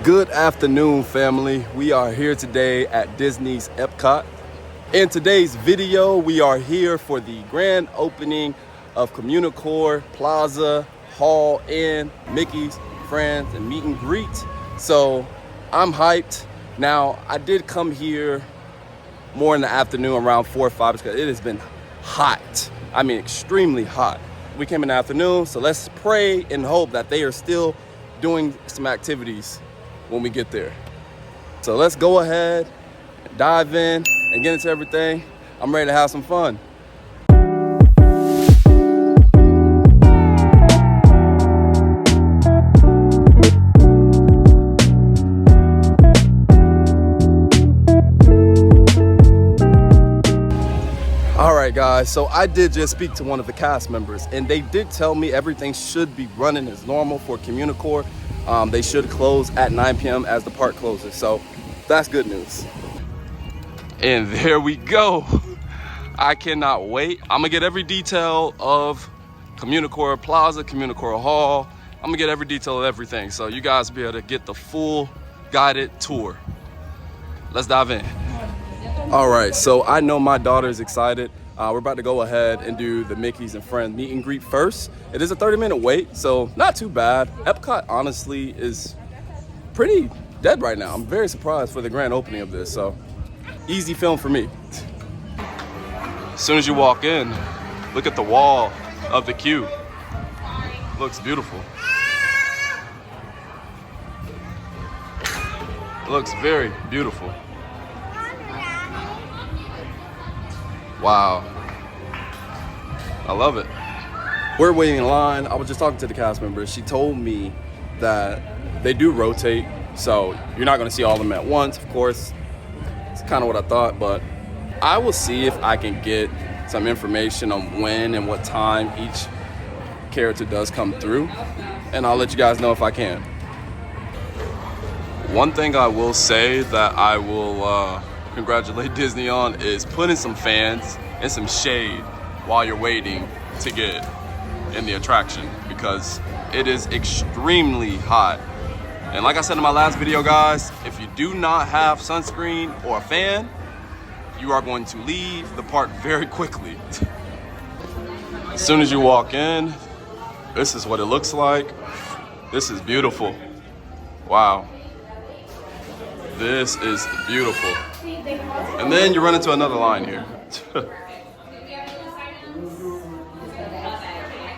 Good afternoon, family. We are here today at Disney's Epcot. In today's video, we are here for the grand opening of Communicore Plaza, Hall, and Mickey's Friends and meet and greet. So I'm hyped. Now, I did come here more in the afternoon around 4 or 5 because it has been hot. I mean, extremely hot. We came in the afternoon, so let's pray and hope that they are still doing some activities when we get there. So let's go ahead, dive in, and get into everything. I'm ready to have some fun. All right, guys, so I did just speak to one of the cast members, and they did tell me everything should be running as normal for Communicore. They should close at 9 p.m. as the park closes, so that's good news. And there we go. I cannot wait. I'm gonna get every detail of Communicore Plaza, Communicore Hall. I'm gonna get every detail of everything, so you guys will be able to get the full guided tour. Let's dive in. All right, so I know my daughter is excited. We're about to go ahead and do the Mickey's and Friends meet and greet first. It is a 30-minute wait, so not too bad. Epcot, honestly, is pretty dead right now. I'm very surprised for the grand opening of this, so easy film for me. As soon as you walk in, look at the wall of the queue. Looks beautiful. It looks very beautiful. Wow, I love it. We're waiting in line. I was just talking to the cast member. She told me that they do rotate, so you're not gonna see all of them at once, of course. It's kind of what I thought, but I will see if I can get some information on when and what time each character does come through, and I'll let you guys know if I can. One thing I will say that I will congratulate Disney on is putting some fans and some shade while you're waiting to get in the attraction, because it is extremely hot. And like I said in my last video, guys, if you do not have sunscreen or a fan, you are going to leave the park very quickly. As soon as you walk in, this is what it looks like. This is beautiful. Wow. This is beautiful. And then you run into another line here.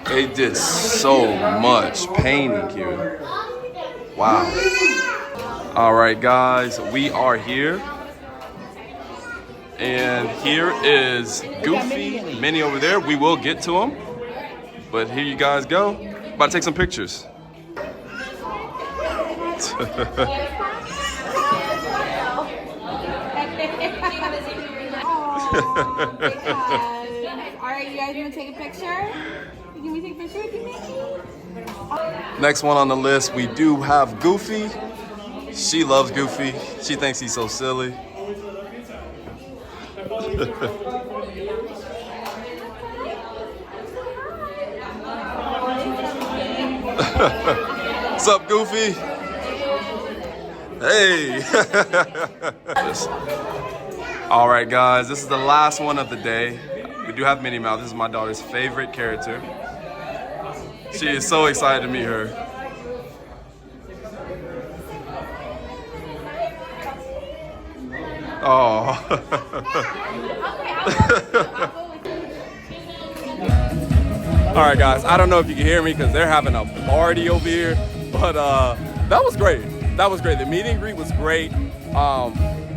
They did so much painting here. Wow. All right, guys, we are here. And here is Goofy, Minnie over there. We will get to them. But here you guys go. About to take some pictures. Alright, you guys want to take a picture? Can we take a picture with you, Mickey? Next one on the list, we do have Goofy. She loves Goofy. She thinks he's so silly. What's up, Goofy? Hey. All right, guys, this is the last one of the day. We do have Minnie Mouse. This is my daughter's favorite character. She is so excited to meet her. Oh. All right, guys, I don't know if you can hear me because they're having a party over here, but that was great. That was great. The meet and greet was great.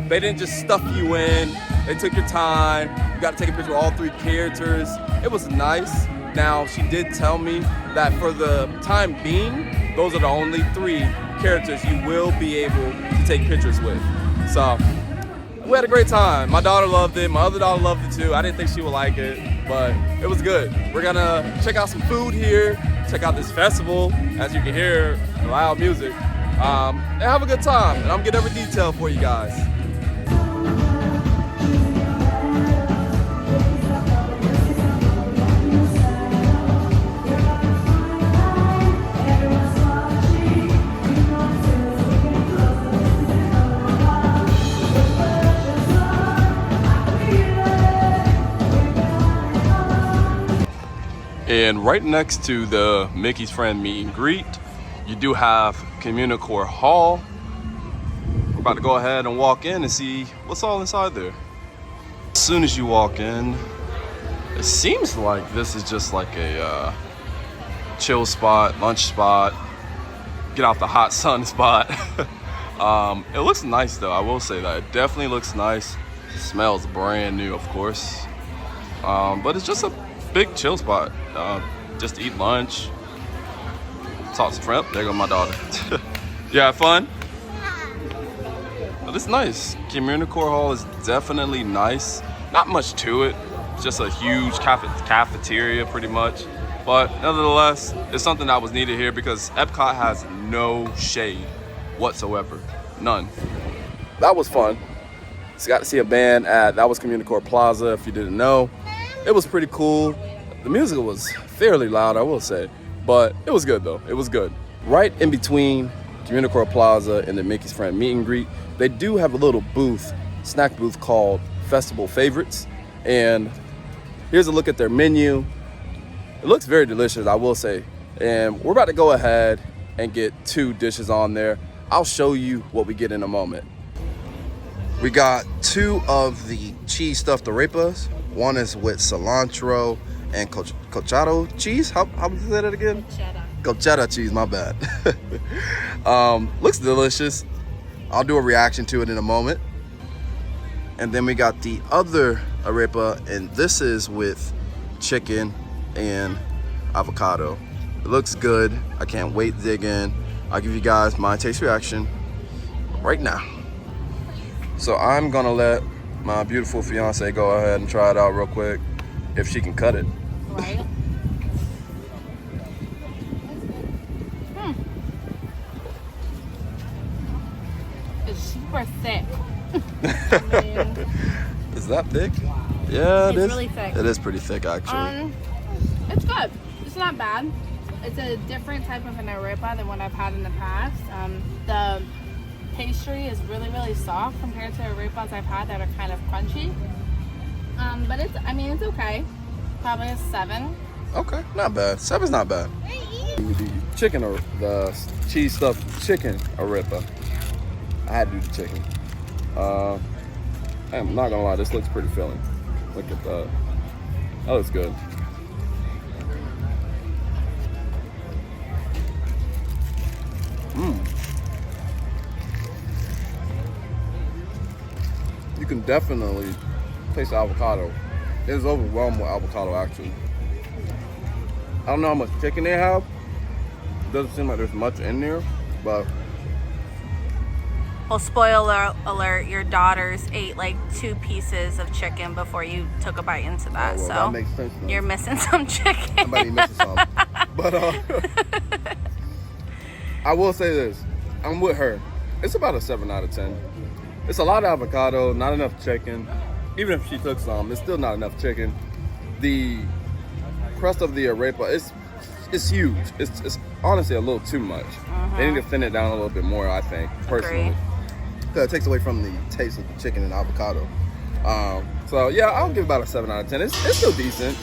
They didn't just stuff you in. They took your time. You got to take a picture with all 3 characters. It was nice. Now, she did tell me that for the time being, those are the only 3 characters you will be able to take pictures with. So, we had a great time. My daughter loved it. My other daughter loved it too. I didn't think she would like it, but it was good. We're gonna check out some food here, check out this festival, as you can hear, loud music, and have a good time. And I'm gonna get every detail for you guys. And right next to the Mickey's Friend meet and greet, you do have Communicore Hall. We're about to go ahead and walk in and see what's all inside there. As soon as you walk in, it seems like this is just like a chill spot, lunch spot, get out the hot sun spot. It looks nice though, I will say that. It definitely looks nice. It smells brand new, of course. But it's just a big chill spot. Just eat lunch, talk some friends. There goes my daughter. You have fun? But it's nice. Communicore Hall is definitely nice. Not much to it. It's just a huge cafeteria pretty much. But nevertheless, it's something that was needed here because Epcot has no shade whatsoever. None. That was fun. So got to see a band that was Communicore Plaza, if you didn't know. It was pretty cool. The music was fairly loud, I will say, but it was good though. It was good. Right in between Communicore Plaza and the Mickey's Friend meet and greet, they do have a little booth, snack booth called Festival Favorites. And here's a look at their menu. It looks very delicious, I will say. And we're about to go ahead and get 2 dishes on there. I'll show you what we get in a moment. We got 2 of the cheese stuffed arepas. One is with cilantro and cochado cheese. How would you say that again? Cochada cheese, my bad. Looks delicious. I'll do a reaction to it in a moment. And then we got the other arepa, and this is with chicken and avocado. It looks good. I can't wait to dig in. I'll give you guys my taste reaction right now. So I'm gonna let my beautiful fiance go ahead and try it out real quick, if she can cut it. Right. It's super thick. Is that thick? Yeah, it is. It's really thick. It is pretty thick, actually. It's good. It's not bad. It's a different type of an arepa than what I've had in the past. The pastry is really, really soft compared to arepas I've had that are kind of crunchy. But it's okay. Probably a 7. Okay, not bad. 7's not bad. The chicken, or the cheese stuffed chicken arepa. I had to do the chicken. I'm not gonna lie, this looks pretty filling. Look at that. That looks good. You can definitely taste the avocado. It's overwhelmed with avocado, actually. I don't know how much chicken they have. It doesn't seem like there's much in there, but... Well, spoiler alert, your daughters ate like 2 pieces of chicken before you took a bite into that. Oh, well, so that makes sense, you're missing some chicken. Somebody missing some. But I will say this. I'm with her. It's about a 7 out of 10. It's a lot of avocado, not enough chicken. Even if she took some, it's still not enough chicken. The crust of the arepa, it's huge. It's honestly a little too much. They need to thin it down a little bit more, I think, personally. Because it takes away from the taste of the chicken and avocado. So yeah, I'll give about a 7 out of 10. It's still decent,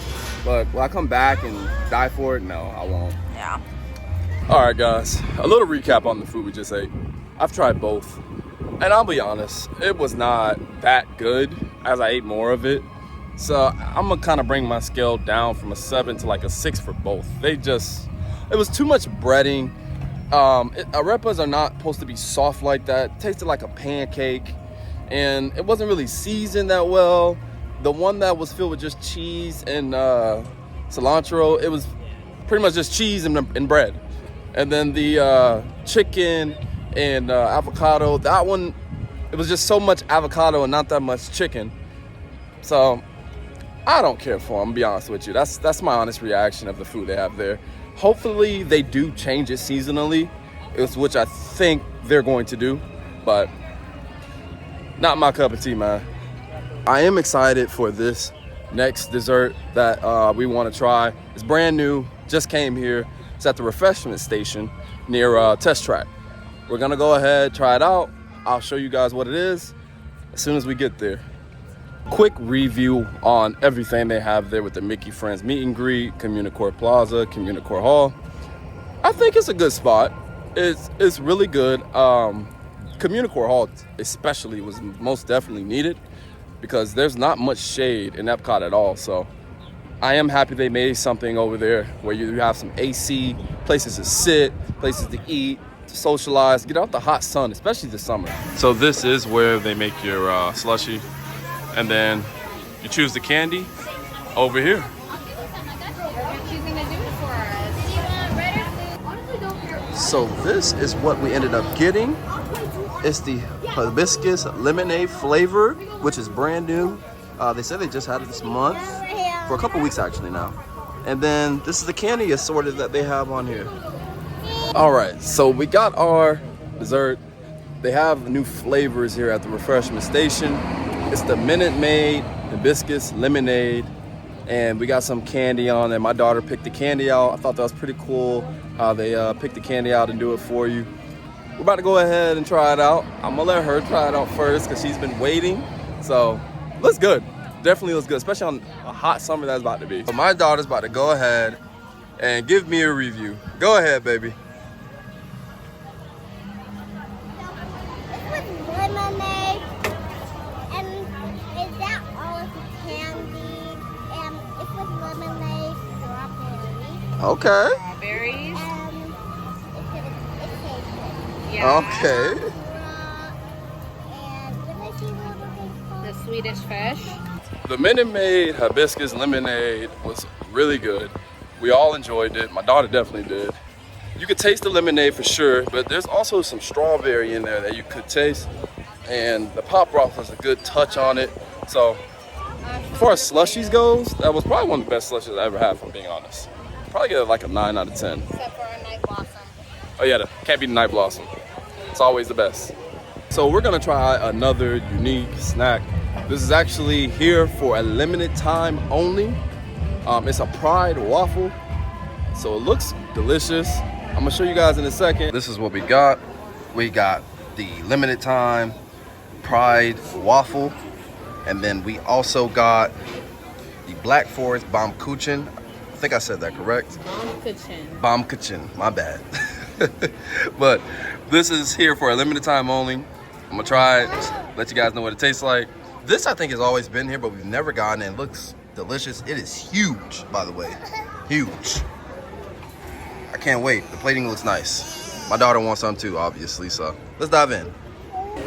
but will I come back and die for it? No, I won't. Yeah. All right, guys, a little recap on the food we just ate. I've tried both, and I'll be honest, it was not that good as I ate more of it. So I'm gonna kind of bring my scale down from a 7 to like a 6 for both. It was too much breading. Arepas are not supposed to be soft like that. It tasted like a pancake, and it wasn't really seasoned that well. The one that was filled with just cheese and cilantro, it was pretty much just cheese and bread. And then the chicken and avocado, that one, it was just so much avocado and not that much chicken. So I don't care for them, to be honest with you. That's my honest reaction of the food they have there. Hopefully they do change it seasonally, which I think they're going to do, but not my cup of tea, man. I am excited for this next dessert that we want to try. It's brand new, just came here. It's at the refreshment station near Test Track. We're gonna go ahead, try it out. I'll show you guys what it is as soon as we get there. Quick review on everything they have there with the Mickey Friends meet and greet, Communicore Plaza, Communicore Hall. I think it's a good spot. It's really good. Communicore Hall especially was most definitely needed because there's not much shade in Epcot at all. So I am happy they made something over there where you have some AC, places to sit, places to eat, to socialize, get out the hot sun, especially this summer. So this is where they make your slushy, and then you choose the candy over here. So this is what we ended up getting. It's the hibiscus lemonade flavor, which is brand new. They said they just had it this month, for a couple weeks actually now. And then this is the candy assorted that they have on here. All right, so we got our dessert. They have new flavors here at the refreshment station. It's the Minute Maid hibiscus lemonade, and we got some candy on there. My daughter picked the candy out. I thought that was pretty cool how they pick the candy out and do it for you. We're about to go ahead and try it out. I'm gonna let her try it out first because she's been waiting. So looks good. Definitely looks good, especially on a hot summer that's about to be. So my daughter's about to go ahead and give me a review. Go ahead, baby. This was lemonade, and is that all of the candy? And it was lemonade, strawberry. Okay. Strawberries. It's Yeah. Okay. and what is the little thing called? The Swedish fish. The Minute Maid hibiscus lemonade was really good. We all enjoyed it. My daughter definitely did. You could taste the lemonade for sure, but there's also some strawberry in there that you could taste. And the pop rock was a good touch on it. So as far as slushies goes, that was probably one of the best slushies I ever had, if I'm being honest. Probably get it like a 9 out of 10. Except for a night blossom. Oh yeah, can't beat the Night Blossom. It's always the best. So we're gonna try another unique snack. This is actually here for a limited time only. It's a Pride waffle. So it looks delicious. I'm gonna show you guys in a second. This is what we got. We got the limited time Pride waffle. And then we also got the Black Forest Baumkuchen. I think I said that correct. Baumkuchen, my bad. But this is here for a limited time only. I'm gonna try it, let you guys know what it tastes like. This I think has always been here, but we've never gotten it. It looks delicious. It is huge, by the way. Huge. I can't wait. The plating looks nice. My daughter wants some too, obviously, so let's dive in.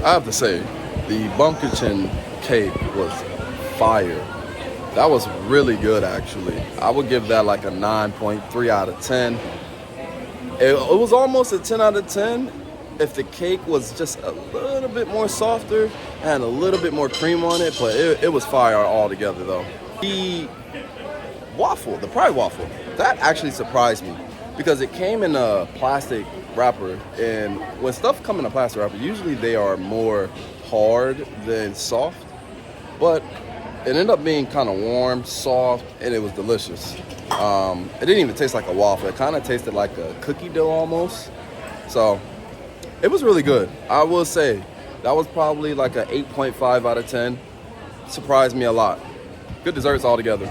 I have to say, the Baumkuchen cake was fire. That was really good, actually. I would give that like a 9.3 out of 10. It was almost a 10 out of 10 if the cake was just a little bit more softer and a little bit more cream on it, but it was fire altogether though. The waffle, the Pride waffle, that actually surprised me because it came in a plastic wrapper, and when stuff come in a plastic wrapper, usually they are more hard than soft, but it ended up being kind of warm, soft, and it was delicious. It didn't even taste like a waffle. It kind of tasted like a cookie dough almost. So it was really good. I will say that was probably like an 8.5 out of 10. Surprised me a lot. Good desserts altogether.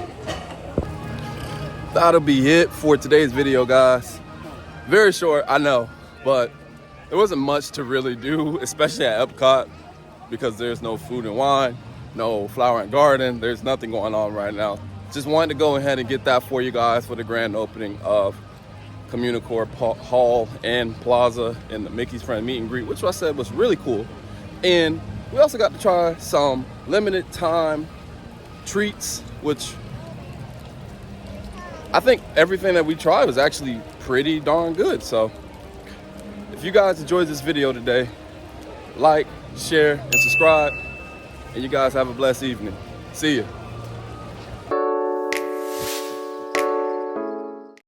That'll be it for today's video, guys. Very short, I know, but there wasn't much to really do, especially at Epcot, because there's no food and wine, no flower and garden. There's nothing going on right now. Just wanted to go ahead and get that for you guys for the grand opening of Communicore Hall and Plaza and the Mickey's Friend meet and greet, which I said was really cool. And we also got to try some limited time treats, which I think everything that we tried was actually pretty darn good. So if you guys enjoyed this video today, like, share, and subscribe. And you guys have a blessed evening. See ya.